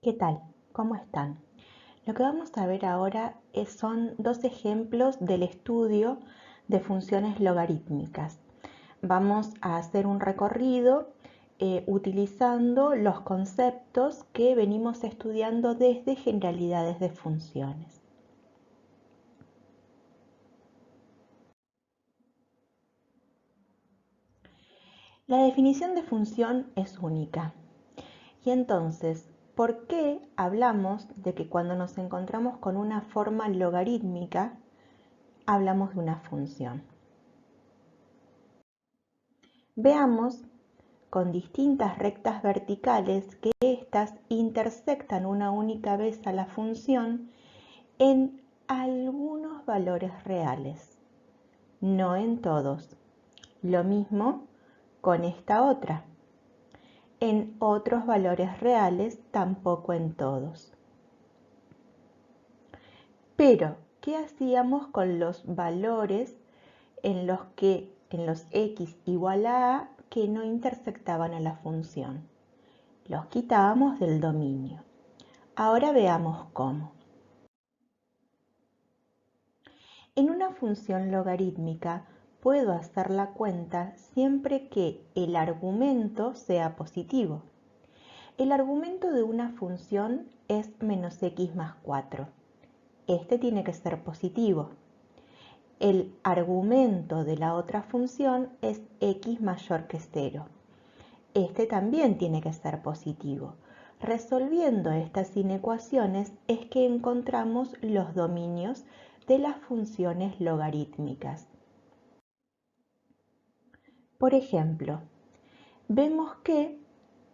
¿Qué tal? ¿Cómo están? Lo que vamos a ver ahora son dos ejemplos del estudio de funciones logarítmicas. Vamos a hacer un recorrido utilizando los conceptos que venimos estudiando desde generalidades de funciones. La definición de función es única. Y entonces, ¿por qué hablamos de que cuando nos encontramos con una forma logarítmica, hablamos de una función? Veamos con distintas rectas verticales que éstas intersectan una única vez a la función en algunos valores reales, no en todos. Lo mismo con esta otra. En otros valores reales, tampoco en todos. Pero, ¿qué hacíamos con los valores en los x igual a que no intersectaban a la función? Los quitábamos del dominio. Ahora veamos cómo. En una función logarítmica puedo hacer la cuenta siempre que el argumento sea positivo. El argumento de una función es menos x más 4. Este tiene que ser positivo. El argumento de la otra función es x mayor que 0. Este también tiene que ser positivo. Resolviendo estas inecuaciones es que encontramos los dominios de las funciones logarítmicas. Por ejemplo, vemos que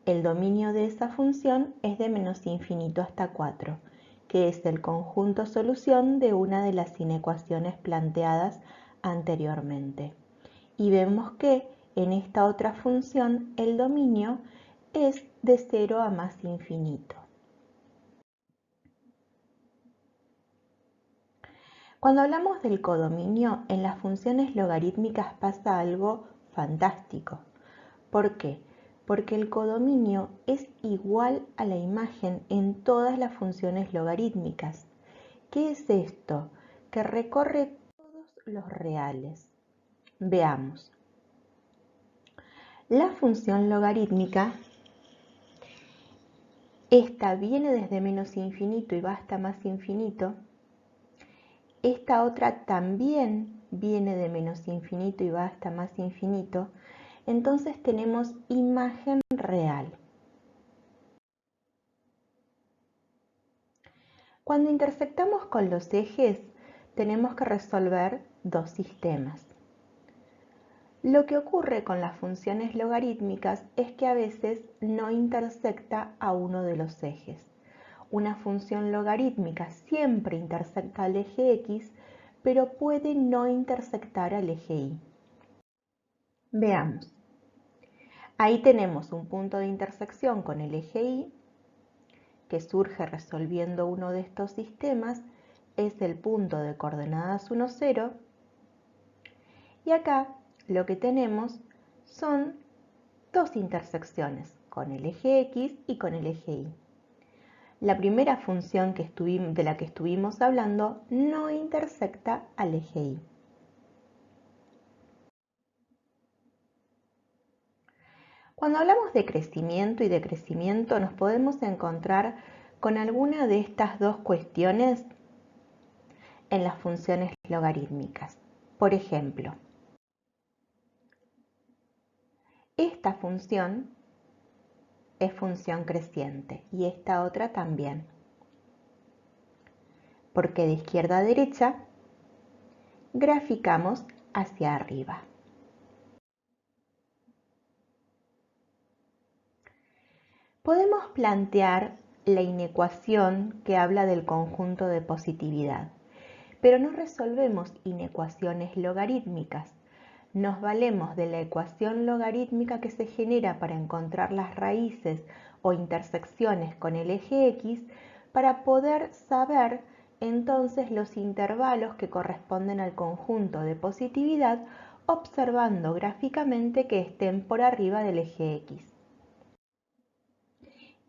el dominio de esa función es de menos infinito hasta 4, que es el conjunto solución de una de las inecuaciones planteadas anteriormente. Y vemos que en esta otra función el dominio es de 0 a más infinito. Cuando hablamos del codominio, en las funciones logarítmicas pasa algo fantástico. ¿Por qué? Porque el codominio es igual a la imagen en todas las funciones logarítmicas. ¿Qué es esto? Que recorre todos los reales. Veamos. La función logarítmica, esta viene desde menos infinito y va hasta más infinito. Esta otra también viene de menos infinito y va hasta más infinito. Entonces tenemos imagen real. Cuando intersectamos con los ejes, tenemos que resolver dos sistemas. Lo que ocurre con las funciones logarítmicas es que a veces no intersecta a uno de los ejes. Una función logarítmica siempre intersecta al eje X, pero puede no intersectar al eje Y. Veamos. Ahí tenemos un punto de intersección con el eje Y, que surge resolviendo uno de estos sistemas, es el punto de coordenadas 1, 0. Y acá lo que tenemos son dos intersecciones, con el eje X y con el eje Y. La primera función de la que estuvimos hablando no intersecta al eje Y. Cuando hablamos de crecimiento y decrecimiento, nos podemos encontrar con alguna de estas dos cuestiones en las funciones logarítmicas. Por ejemplo, esta función es función creciente y esta otra también, porque de izquierda a derecha graficamos hacia arriba. Podemos plantear la inecuación que habla del conjunto de positividad, pero no resolvemos inecuaciones logarítmicas. Nos valemos de la ecuación logarítmica que se genera para encontrar las raíces o intersecciones con el eje X para poder saber entonces los intervalos que corresponden al conjunto de positividad observando gráficamente que estén por arriba del eje X.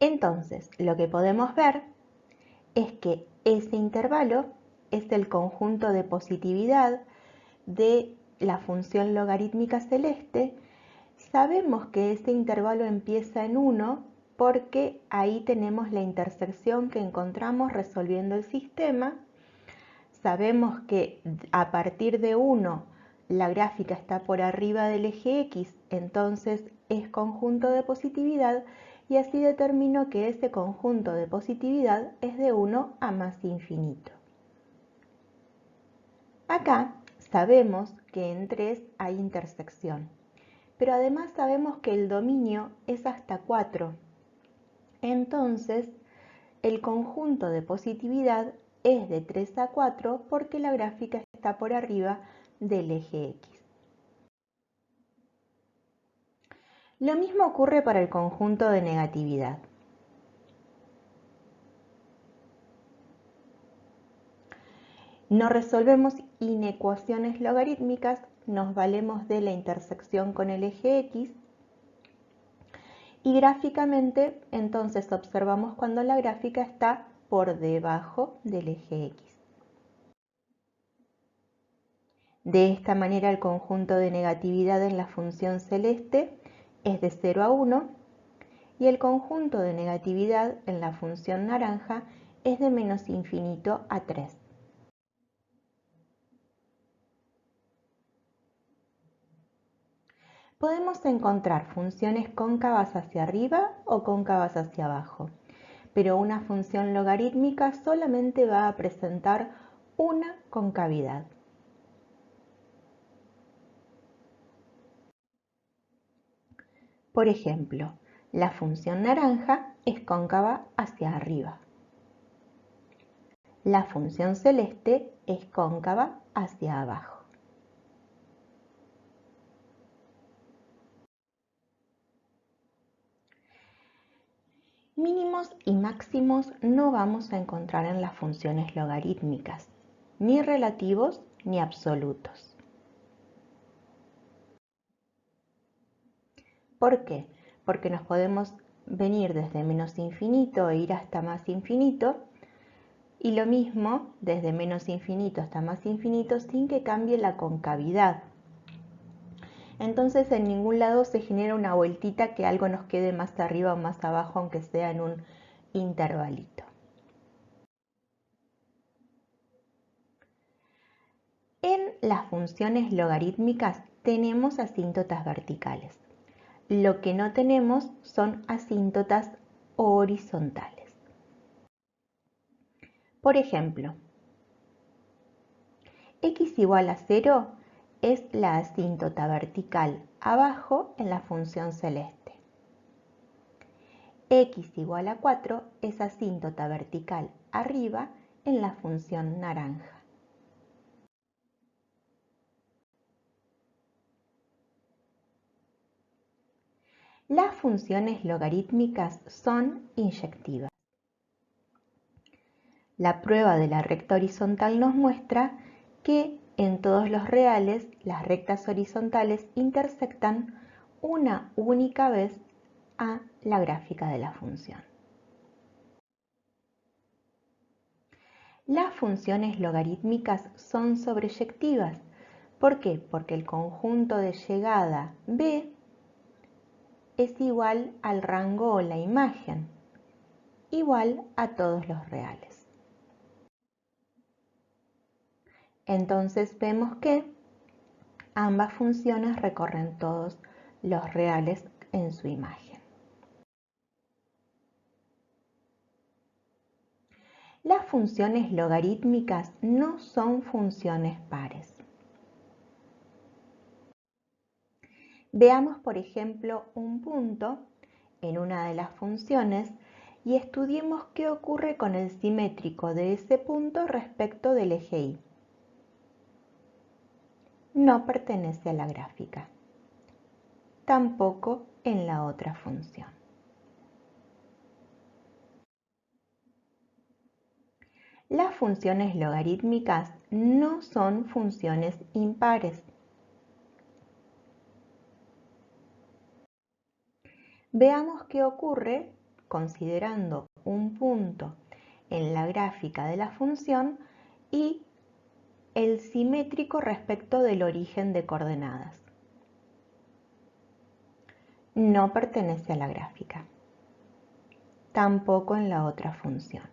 Entonces, lo que podemos ver es que ese intervalo es el conjunto de positividad de la función logarítmica celeste. Sabemos que ese intervalo empieza en 1 porque ahí tenemos la intersección que encontramos resolviendo el sistema. Sabemos que a partir de 1 la gráfica está por arriba del eje X, entonces es conjunto de positividad, y así determino que ese conjunto de positividad es de 1 a más infinito. Acá sabemos que en 3 hay intersección, pero además sabemos que el dominio es hasta 4. Entonces, el conjunto de positividad es de 3 a 4 porque la gráfica está por arriba del eje X. Lo mismo ocurre para el conjunto de negatividad. No resolvemos inecuaciones logarítmicas, nos valemos de la intersección con el eje X y gráficamente entonces observamos cuando la gráfica está por debajo del eje X. De esta manera el conjunto de negatividad en la función celeste es de 0 a 1 y el conjunto de negatividad en la función naranja es de menos infinito a 3. Podemos encontrar funciones cóncavas hacia arriba o cóncavas hacia abajo, pero una función logarítmica solamente va a presentar una concavidad. Por ejemplo, la función naranja es cóncava hacia arriba. La función celeste es cóncava hacia abajo. Mínimos y máximos no vamos a encontrar en las funciones logarítmicas, ni relativos ni absolutos. ¿Por qué? Porque nos podemos venir desde menos infinito e ir hasta más infinito, y lo mismo desde menos infinito hasta más infinito sin que cambie la concavidad. Entonces en ningún lado se genera una vueltita que algo nos quede más arriba o más abajo, aunque sea en un intervalito. En las funciones logarítmicas tenemos asíntotas verticales. Lo que no tenemos son asíntotas horizontales. Por ejemplo, x igual a 0 es la asíntota vertical abajo en la función celeste. X igual a 4 es asíntota vertical arriba en la función naranja. Las funciones logarítmicas son inyectivas. La prueba de la recta horizontal nos muestra que en todos los reales las rectas horizontales intersectan una única vez a la gráfica de la función. Las funciones logarítmicas son sobreyectivas. ¿Por qué? Porque el conjunto de llegada b es igual al rango o la imagen, igual a todos los reales. Entonces vemos que ambas funciones recorren todos los reales en su imagen. Las funciones logarítmicas no son funciones pares. Veamos, por ejemplo, un punto en una de las funciones y estudiemos qué ocurre con el simétrico de ese punto respecto del eje Y. No pertenece a la gráfica, tampoco en la otra función. Las funciones logarítmicas no son funciones impares. Veamos qué ocurre considerando un punto en la gráfica de la función y el simétrico respecto del origen de coordenadas. No pertenece a la gráfica, tampoco en la otra función.